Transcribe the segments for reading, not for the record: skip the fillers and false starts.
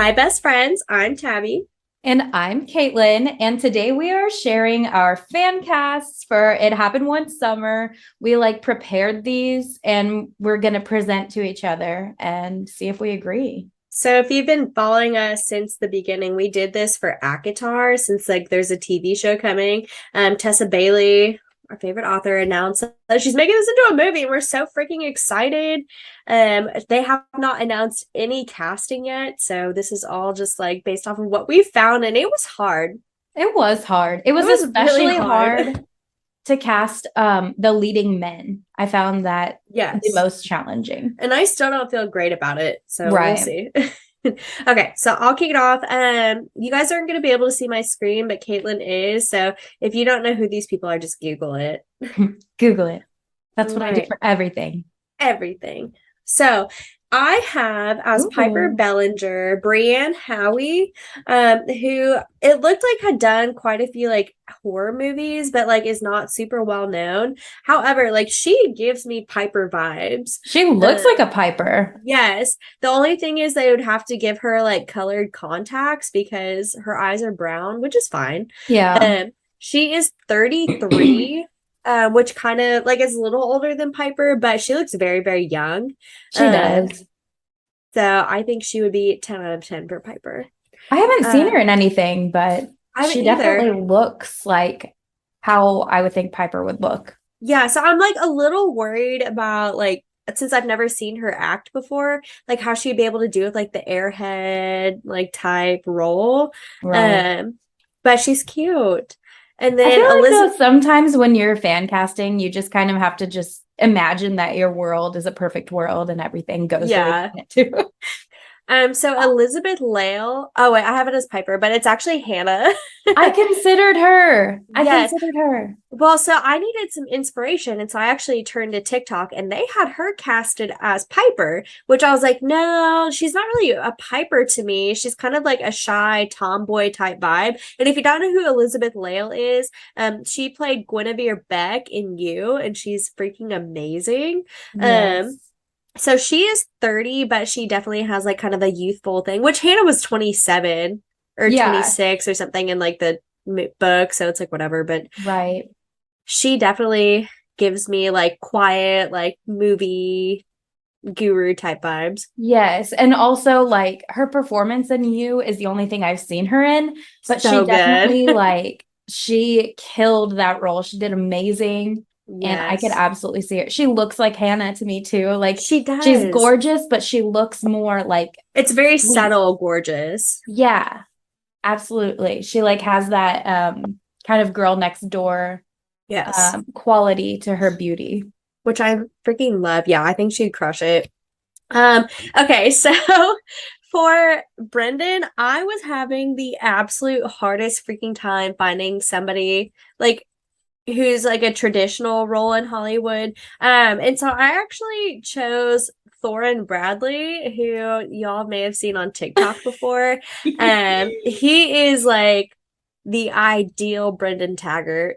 Hi, best friends. I'm Tabby. And I'm Caitlin, and today we are sharing our fan casts for It Happened One Summer. We prepared these and we're going to present to each other and see if we agree. So, if you've been following us since the beginning, we did this for Akatar since there's a TV show coming. Tessa Bailey, our favorite author, announced that she's making this into a movie, and we're so freaking excited. They have not announced any casting yet, so this is all just based off of what we found, and it was hard. It was hard. It It was was really especially hard to cast the leading men. I found that the Yes. most challenging. And I still don't feel great about it. So we'll Right. see. Okay, so I'll kick it off. You guys aren't going to be able to see my screen, but Caitlin is. So if you don't know who these people are, just Google it. Google it. That's All what I do right. for everything. Everything. So I have as Piper Ooh. Bellinger, Brienne Howie, who it looked like had done quite a few horror movies, but is not super well known. However, she gives me Piper vibes. She looks like a Piper. Yes. The only thing is they would have to give her colored contacts because her eyes are brown, which is fine. Yeah. She is 33, which kind of is a little older than Piper, but she looks very, very young. She Um, does. so I think she would be 10 out of 10 for Piper. I haven't seen Uh, her in anything, but I haven't she either. definitely looks like how I would think Piper would look. Yeah, so I'm a little worried about since I've never seen her act before, how she'd be able to do with the airhead type role. Right. Um, but she's cute. And I then feel like Elizabeth, though sometimes when you're fan casting, you just kind of have to just imagine that your world is a perfect world and everything goes the way you yeah. want it to. So Elizabeth Lale. Oh wait, I have it as Piper, but it's actually Hannah. I considered her. I Yes. considered her. Well, so I needed some inspiration, and so I actually turned to TikTok, and they had her casted as Piper, which I was like, no, she's not really a Piper to me. She's kind of like a shy tomboy type vibe. And if you don't know who Elizabeth Lale is, she played Guinevere Beck in You, and she's freaking amazing. Um, Yes. so she is 30, but she definitely has kind of a youthful thing, which Hannah was 27 or Yeah. 26 or something in the book, so it's whatever, but Right. she definitely gives me quiet, movie guru type vibes. Yes. And also her performance in You is the only thing I've seen her in, but she So good. definitely she killed that role. She did amazing. And I could Yes. absolutely see her. She looks like Hannah to me too. She She's does. gorgeous, but she looks more It's very sweet. subtle, gorgeous. Yeah, absolutely. She has that kind of girl next door Yes. quality to her beauty. Which I freaking love. Yeah, I think she'd crush it. Um, okay, so for Brendan, I was having the absolute hardest freaking time finding somebody who's a traditional role in Hollywood. And so I actually chose Thorin Bradley, who y'all may have seen on TikTok before. He is the ideal Brendan Taggart.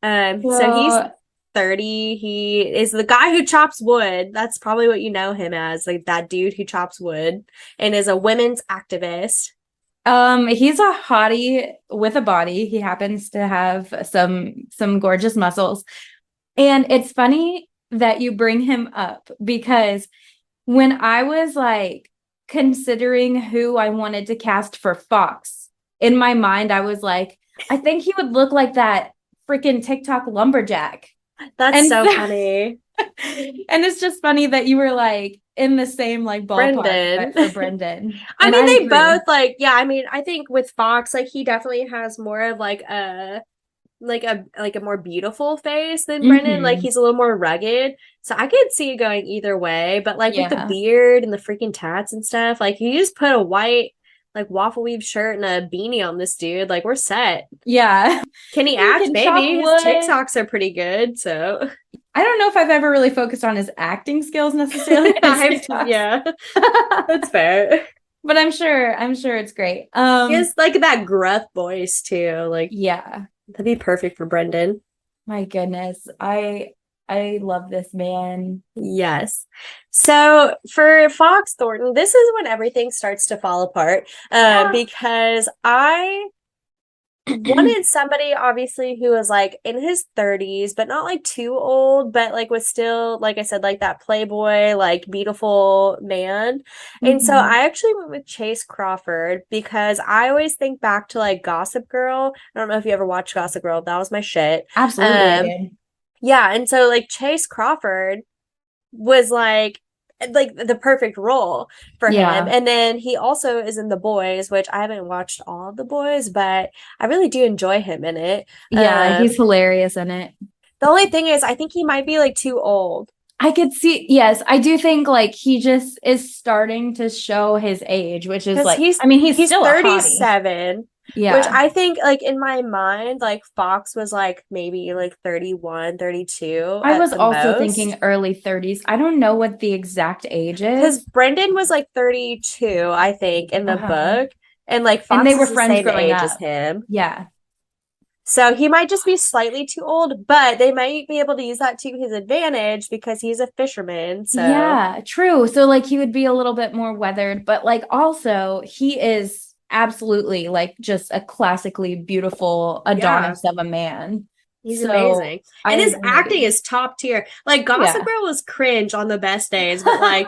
So he's So 30. He is the guy who chops wood. That's probably what you know him as, that dude who chops wood and is a women's activist. he's a hottie with a body. He happens to have some gorgeous muscles. And it's funny that you bring him up because when I was considering who I wanted to cast for Fox, in my mind, I was like, I think he would look like that freaking TikTok lumberjack. That's And so so, funny. and it's just funny that you were in the same ballpark, Brendan. but for Brendan. I And mean, I they both agree. yeah, I mean, I think with Fox, he definitely has more of a more beautiful face than Brendan. Hmm. He's a little more rugged. So I could see it going either way. But with the Yeah. beard and the freaking tats and stuff, you just put a white waffle weave shirt and a beanie on this dude, we're set. Yeah. Can he He act? can chop Maybe. His wood. TikToks are pretty good, so I don't know if I've ever really focused on his acting skills necessarily in his TikToks. yeah, that's fair. But I'm sure it's great. He has that gruff voice too. Yeah. That'd be perfect for Brendan. My goodness. I love this man. Yes. So for Fox Thornton, this is when everything starts to fall apart. Yeah. Because I wanted somebody obviously who was like in his 30s, but not like too old, but like was still, like I said, like that playboy, like beautiful man. And so Hmm. I actually went with Chase Crawford because I always think back to like Gossip Girl. I don't know if you ever watched Gossip Girl. That was my shit. Absolutely, I Um, did. yeah, and so like Chase Crawford was like the perfect role for him. Yeah. And then he also is in The Boys, which I haven't watched all of The Boys, but I really do enjoy him in it. Yeah, he's hilarious in it. The only thing is I think he might be like too old I could see, yes, I do think like he just is starting to show his age, which is because like, he's I mean, he's he's still a hottie. 37, which Yeah. I think like in my mind like Fox was like maybe like 31, 32 I at was the also most. thinking early 30s. I don't know what the exact age Because is. Brendan was like 32, I think, in the Uh-huh. book. And like And they Fox were is the friends same growing age as up. him. Yeah. So he might just be slightly too old, but they might be able to use that to his advantage because he's a fisherman. So, Yeah, true. So like he would be a little bit more weathered, but like also he is absolutely like just a classically beautiful yeah, Adonis of a man. he's So amazing. I And his acting agree. is top tier. Like Oh Gossip yeah. Girl was cringe on the best days, but like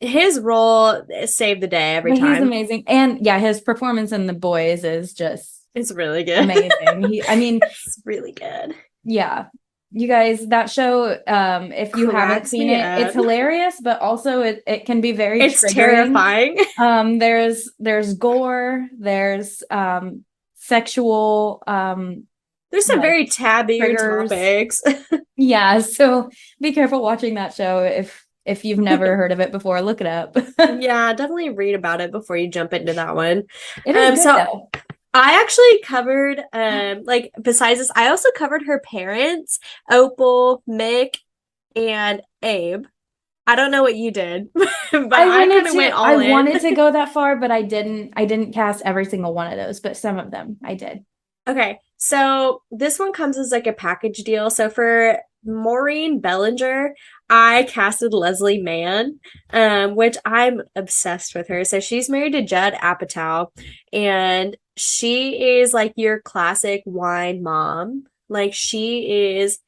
his role saved the day every But he's time. amazing. And yeah, his performance in The Boys is just It's really good. amazing. I mean, It's really good. yeah. You guys, that show, if you haven't Cracks seen me it, it's up. hilarious, but also it can be very It's triggering. terrifying. There's gore, there's sexual There's some like very taboo triggers. topics. Yeah, so be careful watching that show if you've never heard of it before, look it up. Yeah, definitely read about it before you jump into that one. It is good So though. I actually covered like besides this, I also covered her parents, Opal, Mick, and Abe. I don't know what you did, but I kind of went I all in. wanted to go that far, but I didn't cast every single one of those, but some of them I did. Okay, so this one comes as like a package deal. So for Maureen Bellinger, I casted Leslie Mann, which I'm obsessed with her. So she's married to Judd Apatow, and she is like your classic wine mom. Like she is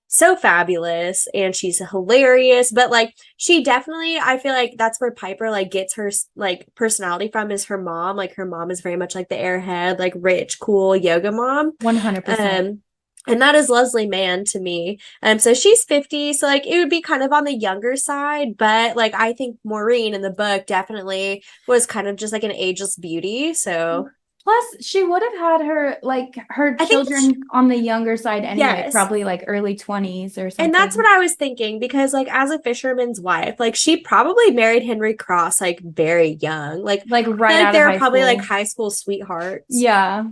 so fabulous and she's hilarious, but like she definitely, I feel like that's where Piper like gets her like personality from, is her mom. Like her mom is very much like the airhead, like rich cool yoga mom. 100%. um and that is Leslie Mann to me. So she's 50, so like it would be kind of on the younger side, but like I think Maureen in the book definitely was kind of just like an ageless beauty. So Plus, she would have had her I think children on the younger side anyway, yes. probably like early 20s or And that's what something. I was thinking because, like, as a fisherman's wife, like, she probably married Henry Cross, like, very young. Like, Like I feel right like out they of were high probably like school. high school sweethearts. Yeah,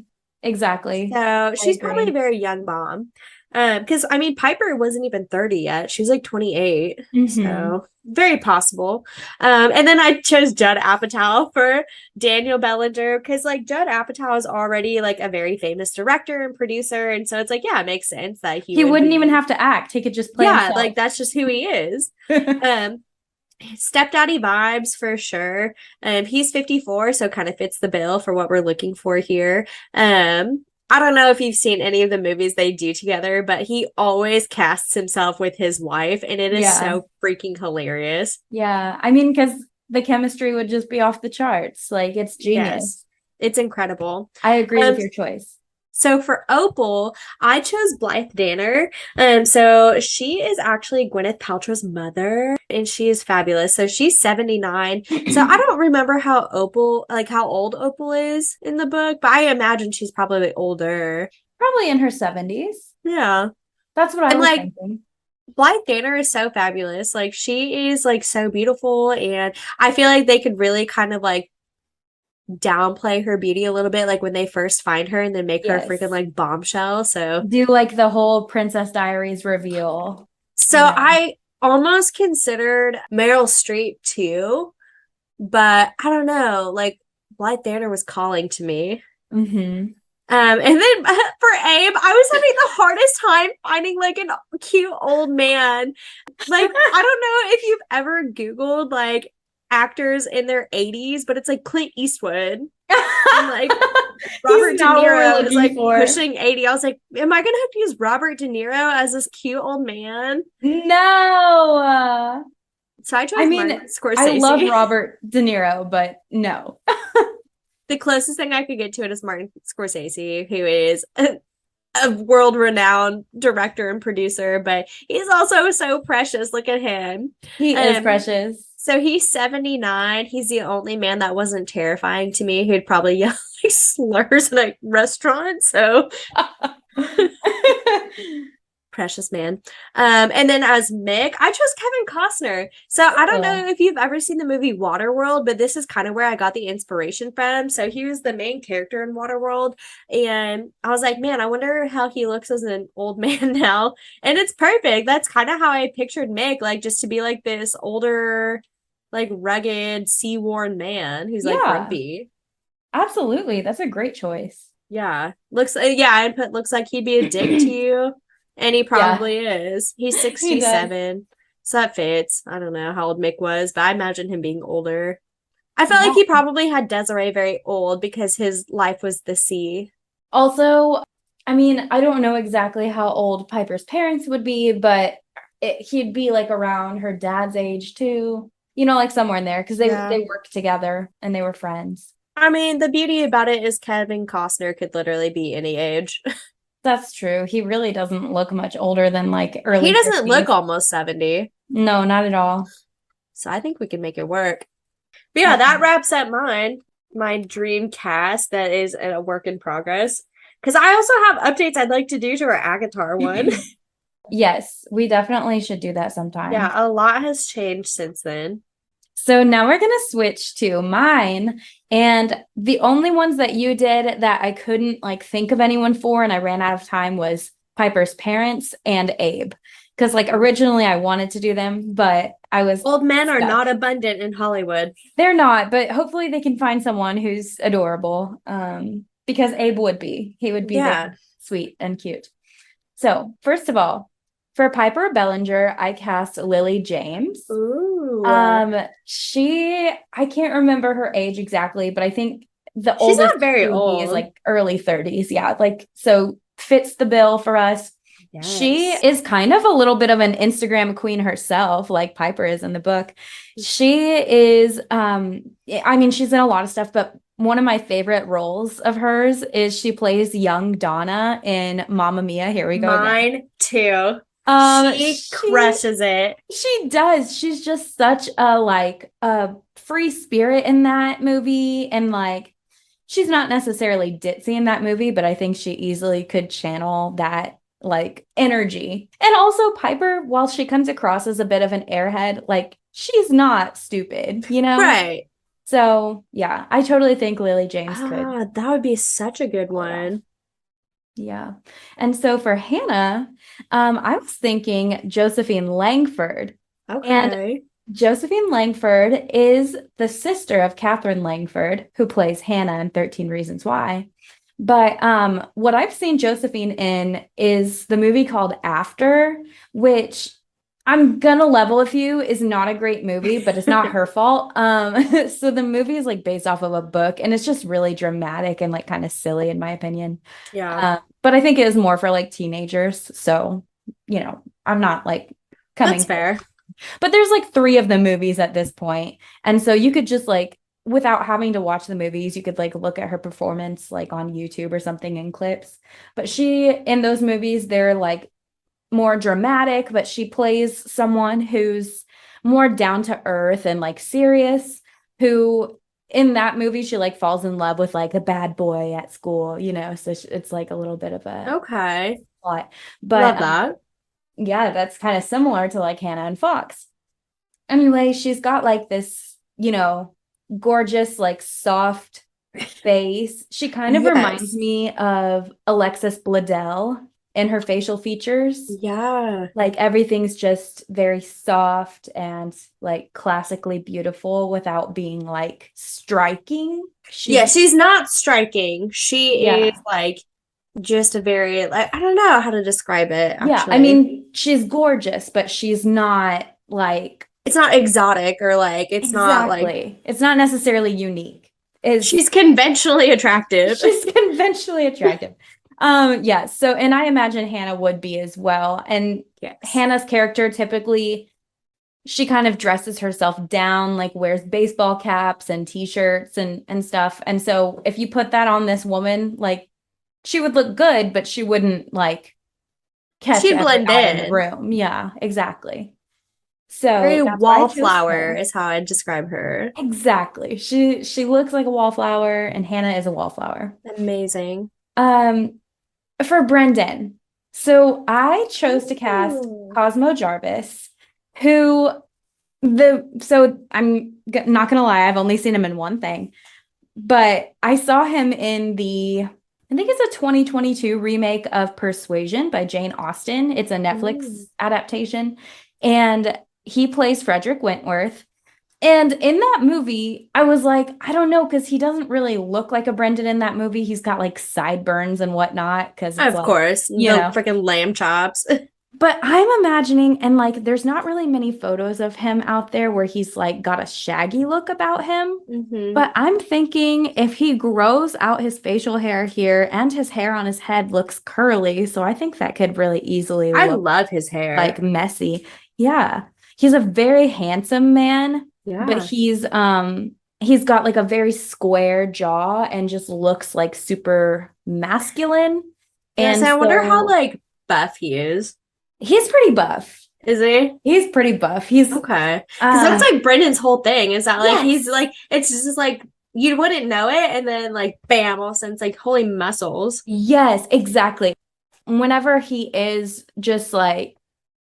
exactly. So I she's probably a agree. very young mom. Because I mean, Piper wasn't even 30 yet. She was like 28. Hmm. So very possible. And then I chose Judd Apatow for Daniel Bellinger because like Judd Apatow is already like a very famous director and producer. And so it's like, yeah, it makes sense that he He would wouldn't even be, have to act. He could just play yeah, himself. like that's just who he is. Um, Stepdaddy vibes for sure. He's 54, so kind of fits the bill for what we're looking for here. I don't know if you've seen any of the movies they do together, but he always casts himself with his wife, and it is Yeah. so freaking hilarious. Yeah. I mean, because the chemistry would just be off the charts. Like it's Yes, genius. it's incredible. I agree with Um, your choice. So for Opal, I chose Blythe Danner. So she is actually Gwyneth Paltrow's mother, and she is fabulous. So she's 79. So I don't remember how Opal, like how old Opal is in the book, but I imagine she's probably older. Probably in her 70s. Yeah. That's what I And was like thinking. Blythe Danner is so fabulous. Like she is like so beautiful, and I feel like they could really kind of like downplay her beauty a little bit, like when they first find her, and then make her freaking Yes. like bombshell. So Do like the whole Princess Diaries reveal, you So know. I almost considered Meryl Streep too, but I don't know. Like Blythe Danner was calling to me. Hmm. And then for Abe, I was having the hardest time finding like a cute old man. Like, I don't know if you've ever Googled like actors in their 80s, but it's like Clint Eastwood and like He's Robert De not what we're Niro is looking like for. pushing 80. I was like, am I gonna have to use Robert De Niro as this cute old man? No. So I I chose mean, Martin I love Scorsese. Robert De Niro, but no. The closest thing I could get to it is Martin Scorsese, who is a world renowned director and producer, but he's also so precious. Look at him. He is Um, precious. so he's 79. He's the only man that wasn't terrifying to me who'd probably yell like slurs in a restaurant. So precious man. And then as Mick, I chose Kevin Costner. So I don't Oh, know if you've ever seen the movie Waterworld, but this is kind of where I got the inspiration from. So he was the main character in Waterworld, and I was like, man, I wonder how he looks as an old man now. And it's perfect. That's kind of how I pictured Mick, like just to be like this older, like rugged, sea-worn man who's like yeah, grumpy. absolutely. That's a great choice. Yeah. Looks yeah, I put looks like he'd be a dick to you. And he Yeah, probably is. He's he does. 67. So that fits. I don't know how old Mick was, but I imagine him being older. I felt like Yeah. he probably had Desiree very old because his life was the sea. Also, I mean, I don't know exactly how old Piper's parents would be, but he'd be like around her dad's age too. You know, like somewhere in there because they Yeah. worked together and they were friends. I mean, the beauty about it is Kevin Costner could literally be any age. That's true. He really doesn't look much older than like He early doesn't look 50s. almost 70. No, not at all. So I think we can make it work. But yeah, that Um, wraps up my dream cast that is a work in progress. Because I also have updates I'd like to do to our Agatar one. yes, we definitely should do that Yeah, sometime. a lot has changed since then. So now we're going to switch to mine. And the only ones that you did that I couldn't like think of anyone for and I ran out of time was Piper's parents and Abe. Because like originally I wanted to do them, but I was Old men are stuck. not abundant in Hollywood. They're not, but hopefully they can find someone who's adorable. Because Abe would be. He would be very Yeah. sweet and cute. So, first of all, for Piper Bellinger, I cast Lily James. Ooh. I can't remember her age exactly, but I think the She's oldest not very she would be is old. like early 30s. Yeah, like so fits the bill for us. She Yes. is kind of a little bit of an Instagram queen herself, like Piper is in the book. She is, I mean, she's in a lot of stuff, but one of my favorite roles of hers is she plays young Donna in Mamma Mia. Here we go again. Mine too. Um, She she crushes it. she does. She's just such a like a free spirit in that movie and like she's not necessarily ditzy in that movie, but I think she easily could channel that like energy. And also Piper, while she comes across as a bit of an airhead, like she's not stupid, you know? Right. So, yeah, I totally think Lily James could Ah, that would be such a good pull it off. one. Yeah. And so for Hannah, I was thinking Josephine Langford. And Okay. Josephine Langford is the sister of Catherine Langford, who plays Hannah in 13 Reasons Why. But what I've seen Josephine in is the movie called After, which I'm gonna level with you is not a great movie, but it's not her fault. So the movie is like based off of a book, and it's just really dramatic and like kind of silly in my opinion. Yeah. But I think it is more for like teenagers. So, I'm not like That's coming fair. but there's like three of the movies at this point. And so you could just like, without having to watch the movies, you could like look at her performance like on YouTube or something in clips. But in those movies, they're like more dramatic, but she plays someone who's more down to earth and like serious, who in that movie, she like falls in love with like a bad boy at school, so it's like a little bit of a Okay. plot. But Love that. yeah, that's kind of similar to like Hannah and Fox. Anyway, she's got like this, gorgeous, like soft face. She kind of reminds Yes. me of Alexis Bledel. in her facial features. Yeah. Like everything's just very soft and like classically beautiful without being like striking. Yeah, She's she's not striking. She is yeah. like just a very like I don't know how to describe it Yeah, I actually. mean, she's gorgeous, but she's not like It's not exotic or like it's not like exactly. It's not necessarily unique. Is she's conventionally attractive. she's conventionally attractive. Yeah, so and I imagine Hannah would be as well. And Yes. Hannah's character typically she kind of dresses herself down, like wears baseball caps and t-shirts and stuff. And so if you put that on this woman, like she would look good, but she wouldn't like catch She'd every blend eye in the in. room. Yeah, exactly. So Very that's why I chose wallflower her. is how I'd describe her. Exactly. She looks like a wallflower, and Hannah is a wallflower. Amazing. Um, for Brendan, so I chose to cast Ooh. Cosmo Jarvis, who not gonna lie, I've only seen him in one thing, but I saw him in I think it's a 2022 remake of Persuasion by Jane Austen. It's a Mm. Netflix adaptation, and he plays Frederick Wentworth. And in that movie, I was like, I don't know, because he doesn't really look like a Brendan in that movie. He's got like sideburns and whatnot, because it's Of like, course, you the know. freaking lamb chops. But I'm imagining, and like, there's not really many photos of him out there where he's like got a shaggy look about him. Hmm. But I'm thinking if he grows out his facial hair here and his hair on his head looks curly, so I think that could really easily I look love his like hair. messy. Yeah. He's a very handsome man, but Yeah. he's got like a very square jaw and just looks like super masculine. Yeah, And so I wonder how so like buff he is. he's pretty buff. Is he? He's pretty buff. He's Okay. Because that's like Brendan's whole thing is that like he's yes. like it's just like you wouldn't know it and then like bam, all of a sudden it's like holy muscles. Yes, exactly. Whenever he is just like,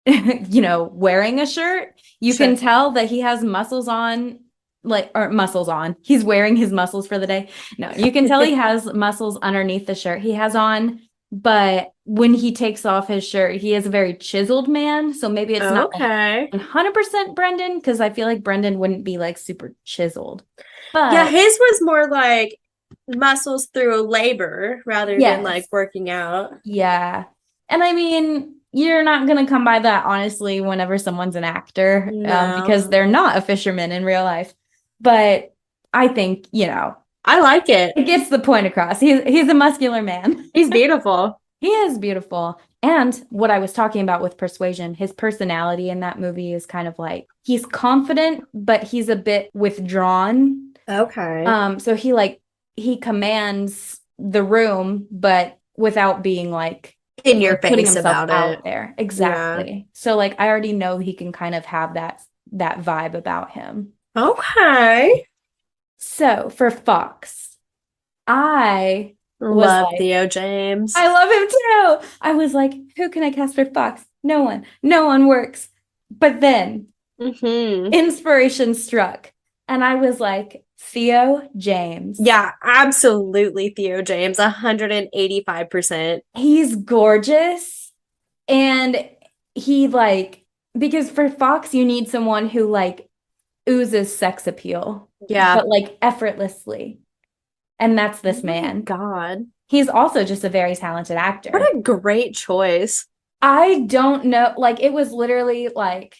wearing a shirt, you can Sure. tell that he has muscles on, like, or muscles on. He's wearing his muscles for the day. No, you can tell he has muscles underneath the shirt he has on. But when he takes off his shirt, he is a very chiseled man. So maybe it's not like Okay. 100% Brendan, because I feel like Brendan wouldn't be like super chiseled. Yeah, But his was more like muscles through labor rather than like yes. working out. Yeah. And I mean, you're not going to come by that honestly whenever someone's an actor, No. because they're not a fisherman in real life. But I think, I like it. it gets the point across. He's a muscular man. He's beautiful. He is beautiful. And what I was talking about with Persuasion, his personality in that movie is kind of like he's confident, but he's a bit withdrawn. Okay. So he commands the room, but without being In your like putting face himself about it. out there. Yeah. Exactly. So like I already know he can kind of have that vibe about him. Okay. So for Fox, I was Love like, Theo James. I love him too. I was like, who can I cast for Fox? No one. No one works. But then Hmm. inspiration struck, and I was like, Theo James. Yeah, absolutely Theo James, 185%. He's gorgeous. And he like, because for Fox, you need someone who like oozes sex appeal, Yeah. but like effortlessly. And that's Oh this my man. God. He's also just a very talented What actor. a great choice. I don't know, like it was literally like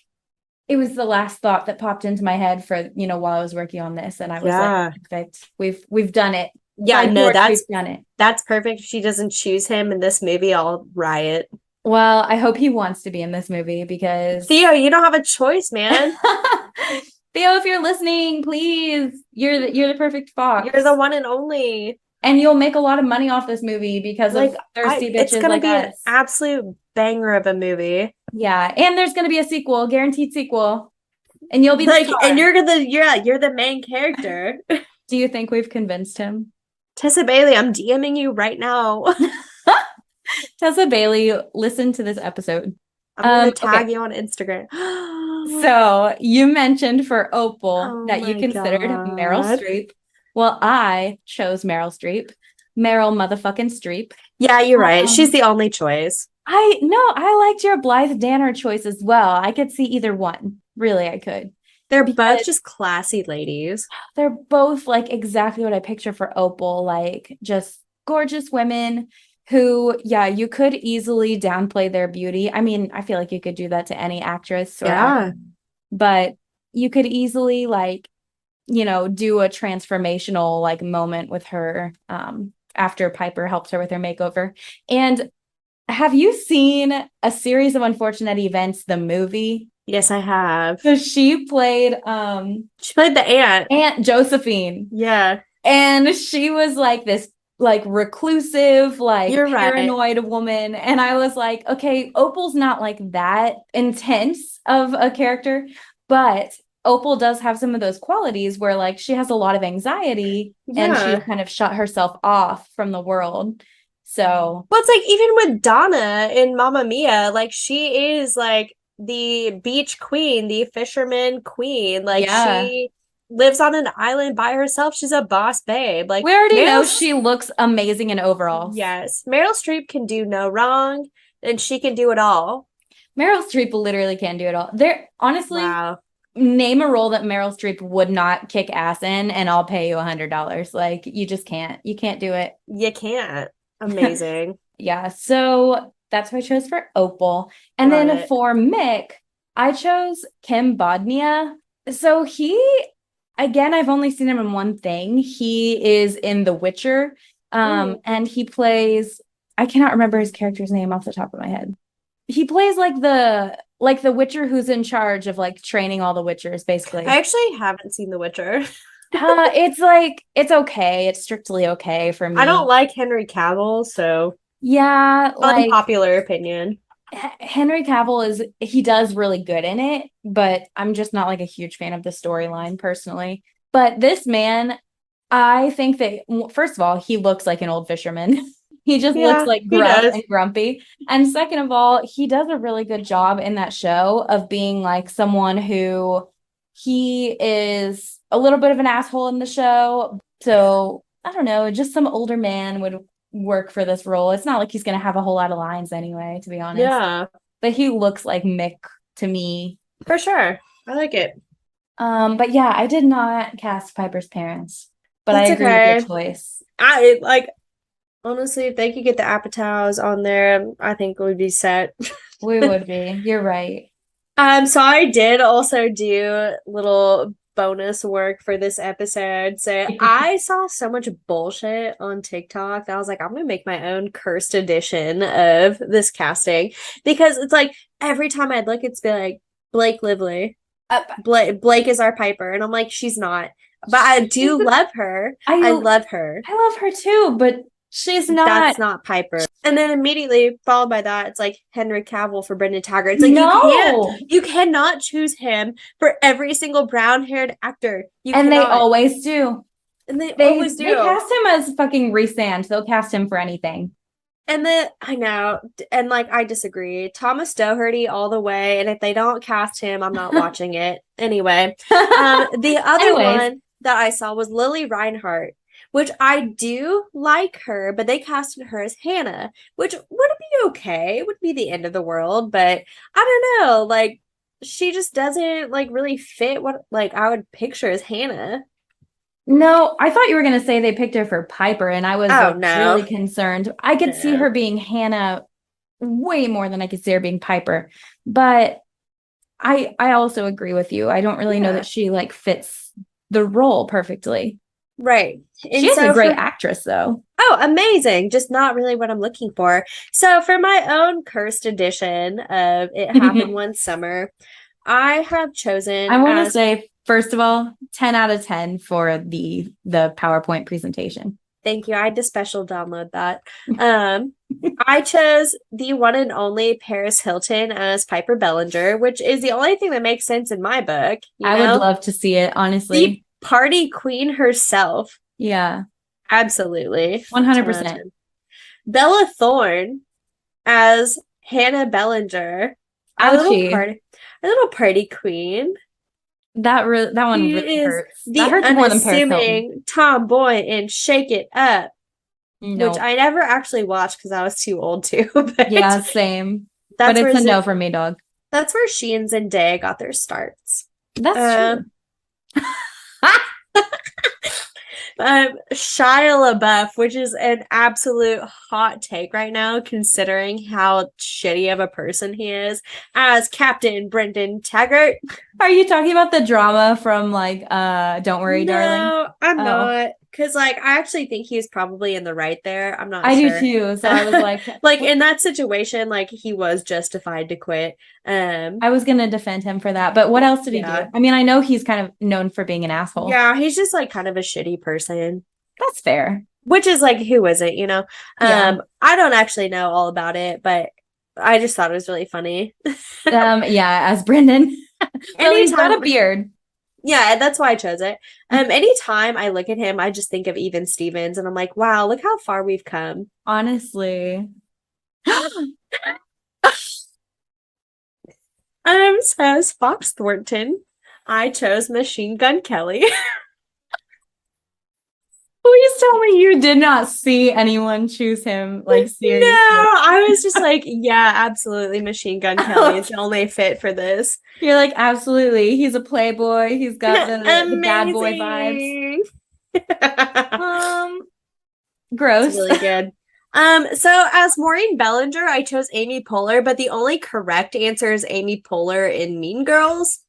it was the last thought that popped into my head for, while I was working on this. And I was like, Yeah. perfect. We've done it. Yeah, By no, George, that's we've done it. that's perfect. If she doesn't choose him in this movie, I'll riot. Well, I hope he wants to be in this movie because Theo, you don't have a choice, man. Theo, if you're listening, please, you're the perfect You're Fox. the one and only. And you'll make a lot of money off this movie because Like of thirsty it's bitches gonna like be an us. absolute banger of a movie. Yeah, and there's gonna be a sequel, guaranteed sequel, and you'll be the Like, and star. you're the main character. Do you think we've convinced him? Tessa Bailey, I'm DMing you right now. Tessa Bailey, listen to this episode. I'm gonna Okay. tag you on Instagram. So you mentioned for Opal Oh that you my considered Meryl God. Streep. Well, I chose Meryl Streep. Meryl motherfucking Streep. Yeah, you're right. She's Um, the only choice. I liked your Blythe Danner choice as well. I could see either one. Really, I could. They're both Because just classy ladies. they're both like exactly what I picture for Opal, like just gorgeous women who, yeah, you could easily downplay their beauty. I mean, I feel like you could do that to any actress or actor, Yeah. but you could easily like, do a transformational like moment with her after Piper helps her with her makeover. And have you seen A Series of Unfortunate Events, the movie? Yes, I have. So she played She played the aunt. Aunt Josephine. Yeah, And she was like this like reclusive, like you're right. paranoid woman. And I was like, okay, Opal's not like that intense of a character, but Opal does have some of those qualities where like she has a lot of anxiety and she's Yeah. kind of shut herself off from the world. So, Well, it's like even with Donna in Mamma Mia, like she is like the beach queen, the fisherman queen. Like yeah. she lives on an island by herself. She's a boss babe. Like We already know Meryl, she looks amazing in overalls. yes, Meryl Streep can do no wrong, and she can do it all. Meryl Streep literally can do it all. There, honestly, Wow, name a role that Meryl Streep would not kick ass in, and I'll pay you $100. Like, you just can't. You can't do it. you can't. Amazing. Yeah. So that's who I chose for Opal. And Love then it. for Mick, I chose Kim Bodnia. So again, I've only seen him in one thing. He is in The Witcher. Mm. And he plays, I cannot remember his character's name off the top of my head. He plays like the Witcher who's in charge of like training all the Witchers, I basically. actually haven't seen The Witcher. It's like it's okay. It's strictly okay for I don't me. like Henry Cavill, so Yeah, like unpopular opinion. Henry Cavill he does really good in it, but I'm just not like a huge fan of the storyline personally. But this man, I think that first of all, he looks like an old fisherman. He just looks Yeah, like he gruff does. and grumpy. And second of all, he does a really good job in that show of being like someone who he is a little bit of an asshole in the show. So I don't know, just some older man would work for this role. It's not like he's going to have a whole lot of lines anyway, to be honest. Yeah, But he looks like Mick to me. for sure. I like it. But yeah, I did not cast Piper's parents, but I That's agree with your okay. choice. I like honestly, if they could get the Apatows on there, I think it would be set. We would be. You're right. So I did also do little bonus work for this episode. So I saw so much bullshit on TikTok that I was like, I'm gonna make my own cursed edition of this casting because it's like every time I'd look, it's be like Blake Lively. Uh, Blake is our Piper, and I'm like, she's not. But I she's do love her. I I love her. I love her too, but she's not. That's not Piper. And then immediately followed by that, it's like Henry Cavill for Brendan Taggart. It's like No. you cannot choose him for every single brown-haired actor. You And they cannot. always do. And they They always they do. cast him as fucking Resand. They'll cast him for anything. And then I know, and like I disagree. Thomas Doherty all the way. And if they don't cast him, I'm not watching it. Anyway, the other Anyways, one that I saw was Lily Reinhart, which I do like her, but they casted her as Hannah, which would be okay. It would be the end of the world, but I don't know. Like she just doesn't like really fit what like I would picture as Hannah. no, I thought you were gonna say they picked her for Piper, and I was Oh like no. really concerned. I could see No. her being Hannah way more than I could see her being Piper. But I also agree with you. I don't really know Yeah. that she like fits the role perfectly. Right. She And is a so great for actress though. oh, amazing. Just not really what I'm looking for. So for my own cursed edition of It Happened One Summer, I have chosen I want to as say, first of all, 10 out of 10 for the PowerPoint presentation. thank you. I had to special download that. Um, I chose the one and only Paris Hilton as Piper Bellinger, which is the only thing that makes sense in my book, you I would know? love to see it, The honestly. party queen herself. Yeah, Absolutely. 10 out of 100%. 10. Bella Thorne as Hannah Bellinger, Ouchie. our little party queen. That one She really is hurts. That the hurts more than Paris Hilton. unassuming tomboy in Shake It Up. which No. I never actually watched because I was too old to. But Yeah, same. But that's it's where a no for me, dog. that's where she and Zendaya got their starts. That's true. Um, Shia LaBeouf, which is an absolute hot take right now, considering how shitty of a person he is, as Captain Brendan Taggart. Are you talking about the drama from like Don't Worry, Darling? No, I'm Oh, not. Because, like, I actually think he's probably in the right there. I'm not I do sure. too. So I was like, Like, what? in that situation, like, he was justified to quit. I was gonna defend him for that, but what else did he do? Yeah. I mean, I know he's kind of known for being an asshole. Yeah, he's just, like, kind of a shitty person. That's fair. Which is like, who is it, you know? Yeah. I don't actually know all about it, but I just thought it was really funny. Yeah, as Brendan. Well, he's got a Anytime, beard. yeah, that's why I chose it. Anytime I look at him, I just think of Even Stevens, and I'm like, wow, look how far we've come. Honestly. Says Fox Thornton. I chose Machine Gun Kelly. Please tell me you did not see anyone choose him, like No, seriously. I was just like, yeah, absolutely. Machine Gun Kelly is the only fit for this. You're like, absolutely. He's a playboy. He's got the bad boy vibes. Amazing. Um, It's gross. really good. So as Maureen Bellinger, I chose Amy Poehler, but the only correct answer is Amy Poehler in Mean Girls.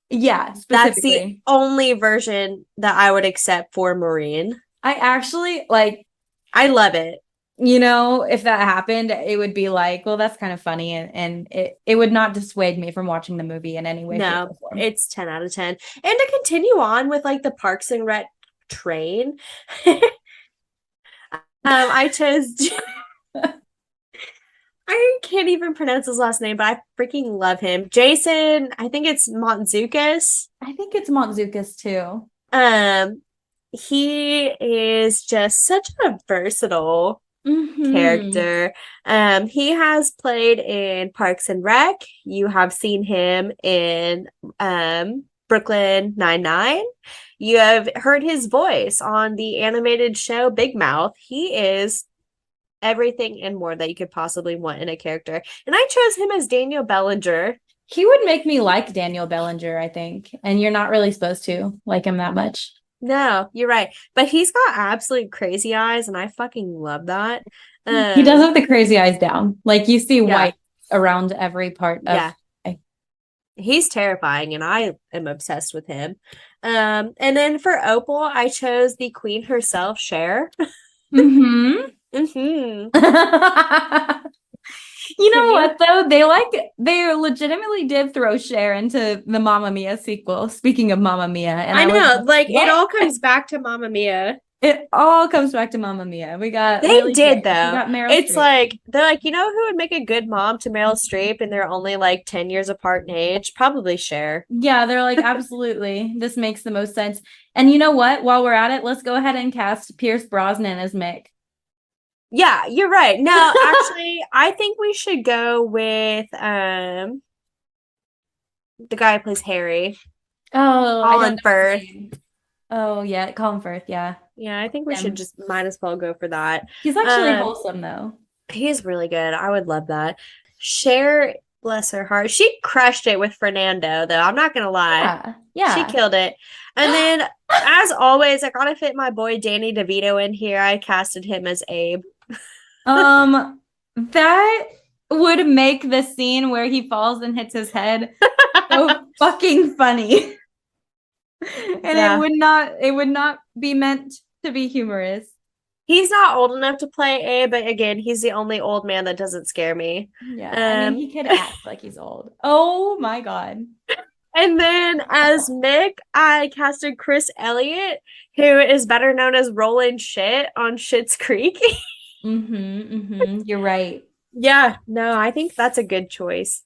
Yeah, That's the specifically. only version that I would accept for Maureen. I actually like, I love it. if that happened, it would be like, well, that's kind of funny, and it would not dissuade me from watching the movie in any way, shape, No, or form. it's 10 out of 10. And to continue on with like the Parks and Rec train, I chose I can't even pronounce his last name, but I freaking love him. Jason, I think it's Montzukas. I think it's Montzukas too. Um, he is just such a versatile Hmm. character. He has played in Parks and Rec. You have seen him in Brooklyn Nine-Nine. You have heard his voice on the animated show Big Mouth. He is everything and more that you could possibly want in a character. And I chose him as Daniel Bellinger. He would make me like Daniel Bellinger, I think. And you're not really supposed to like him that much. No, you're right. But he's got absolute crazy eyes, and I fucking love that. He does have the crazy eyes down. Like you see Yeah, white around every part of. yeah. He's terrifying, and I am obsessed with him. And then for Opal, I chose the queen herself, Cher. Mm-hmm. Mm-hmm. You Can know you? what though? They legitimately did throw Cher into the Mamma Mia sequel. Speaking of Mamma Mia, and I I was know, like, like it what? all comes back to Mamma Mia. It all comes back to Mamma Mia. We got They Lily did James. We though. got Meryl It's Streep. like they're like, you know who would make a good mom to Meryl Streep and they're only like 10 years apart in age? Probably Cher. Yeah, they're like, absolutely. This makes the most sense. And you know what? While we're at it, let's go ahead and cast Pierce Brosnan as Mick. Yeah, you're right. No, actually, I think we should go with the guy who plays Harry, Oh, I don't Colin know his Firth. name. Oh, yeah, Colin Firth. Yeah. Yeah, I think we should Him. just might as well go for that. He's actually Um, wholesome though. he's really good. I would love that. Cher, bless her heart, she crushed it with Fernando, though. I'm not gonna lie. Yeah. She Yeah. killed it. And then, as always, I gotta fit my boy Danny DeVito in here. I casted him as Abe. That would make the scene where he falls and hits his head so fucking funny. And Yeah. it would not be meant to be humorous. He's not old enough to play Abe, but again, he's the only old man that doesn't scare me. Yeah, I mean, Um, he could act like he's old. Oh my God. and then as Mick, I casted Chris Elliott, who is better known as Roland Shit on Schitt's Creek. You're right. Yeah, no, I think that's a good choice.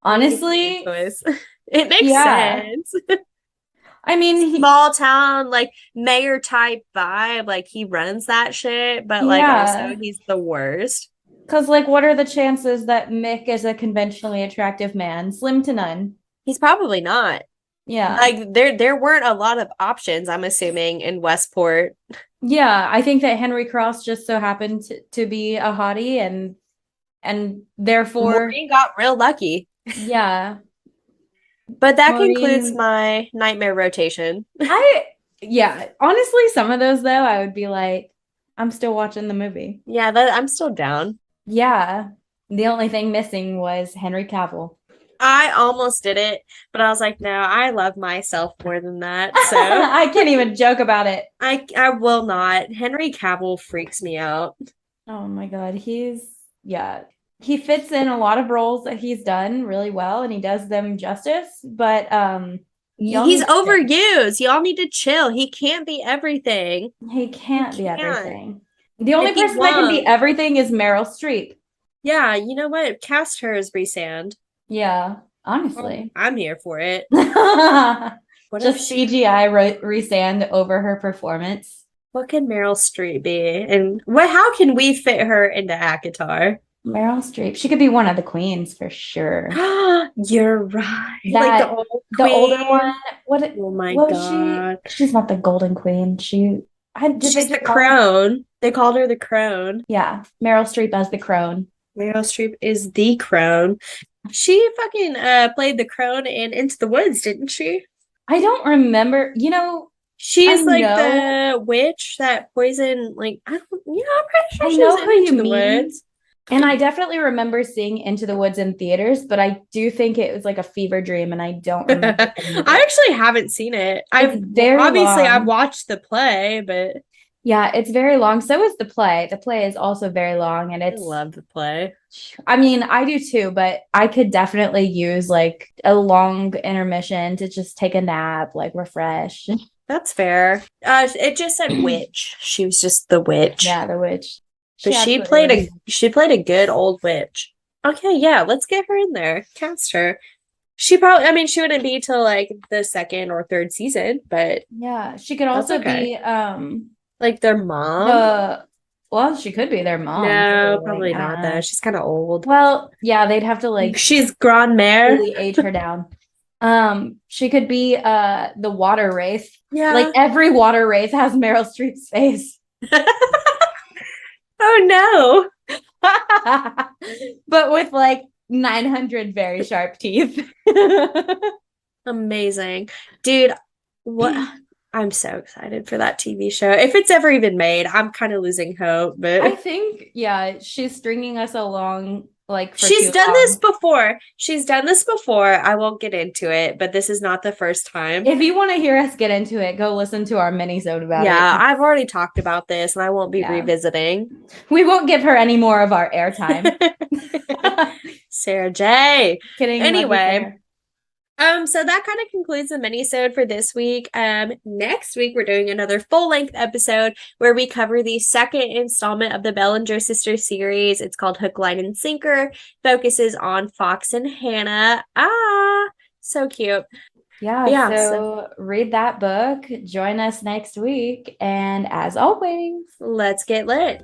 Honestly, Choice. It makes yeah. sense. I mean, Small town, like mayor type vibe. Like he runs that shit, but like also yeah. he's the worst. Because, like, what are the chances that Mick is a conventionally attractive man? Slim to none. He's probably not. Yeah. Like there weren't a lot of options, I'm assuming, in Westport. Yeah, I think that Henry Cross just so happened to be a hottie and therefore, Maureen got real lucky. yeah, But that concludes Maureen, my nightmare rotation. I yeah, honestly, some of those though, I would be like, I'm still watching the movie. Yeah, that I'm still down. Yeah. The only thing missing was Henry Cavill. I almost did it, but I was like, no, I love myself more than that. So I can't even joke about it. I will not. Henry Cavill freaks me out. Oh my God. Yeah, he fits in a lot of roles that he's done really well and he does them justice, but y'all He's need to chill. overused. Y'all need to chill. He can't be everything. He He can't be can't. everything. The And only he person that can be won't. everything is Meryl Streep. Yeah, you know what? Cast her as Rhysand. Yeah, honestly. I'm here for it. What if Just she, CGI resand over her performance. what can Meryl Streep be? And what how can we fit her into Akatar? Meryl Streep. She could be one of the queens for sure. You're right. Like the That old the older one, queen. Oh my what was she? God. She's not the golden queen. Did they She's the just call her? crone. They called her the crone. Yeah, Meryl Streep as the crone. Meryl Streep is the crone. She fucking played the crone in Into the Woods, didn't she? I don't remember. I She's like know, the witch that poisoned, like, I don't, I'm pretty sure I she was know in who you Into the mean. Woods. And I definitely remember seeing Into the Woods in theaters, but I do think it was like a fever dream and I don't remember any of I it. actually haven't seen it. It's I've very obviously I've long. watched the play, but Yeah, it's very long. So is the play. The play is also very long and I it's love the play. I mean, I do too, but I could definitely use like a long intermission to just take a nap, like refresh. That's fair. It just said witch. She was just the witch. Yeah, the witch. But She absolutely was. she played a good old witch. Okay, yeah, let's get her in there. Cast her. She probably I mean she wouldn't be till like the second or third season, but Yeah, she could that's also okay. be Like their mom? the well, she could be their mom No, too. Like, probably I don't not though. know. She's kind of old. Well, yeah, they'd have to like She's grand mère. really age her down. She could be the water wraith. Like Yeah. every water wraith has Meryl Streep's face. Oh no. But with like 900 very sharp teeth. Amazing. Dude, what I'm so excited for that TV show. If it's ever even made, I'm kind of losing hope, I but think, yeah, she's stringing us along like for she's too done this long. before. She's done this before. I won't get into it, but this is not the first time. If you want to hear us get into it, go listen to our mini-sode about it. Yeah, I've already talked about this and I won't be Yeah. revisiting. We won't give her any more of our airtime. Sarah J. Kidding, love you, Anyway, Sarah. so that kind of concludes the mini-sode for this week. Next week we're doing another full-length episode where we cover the second installment of the Bellinger Sisters series. It's called Hook, Line, and Sinker. Focuses on Fox and Hannah. So cute. Yeah, so read that book, join us next week, and as always, Let's get lit.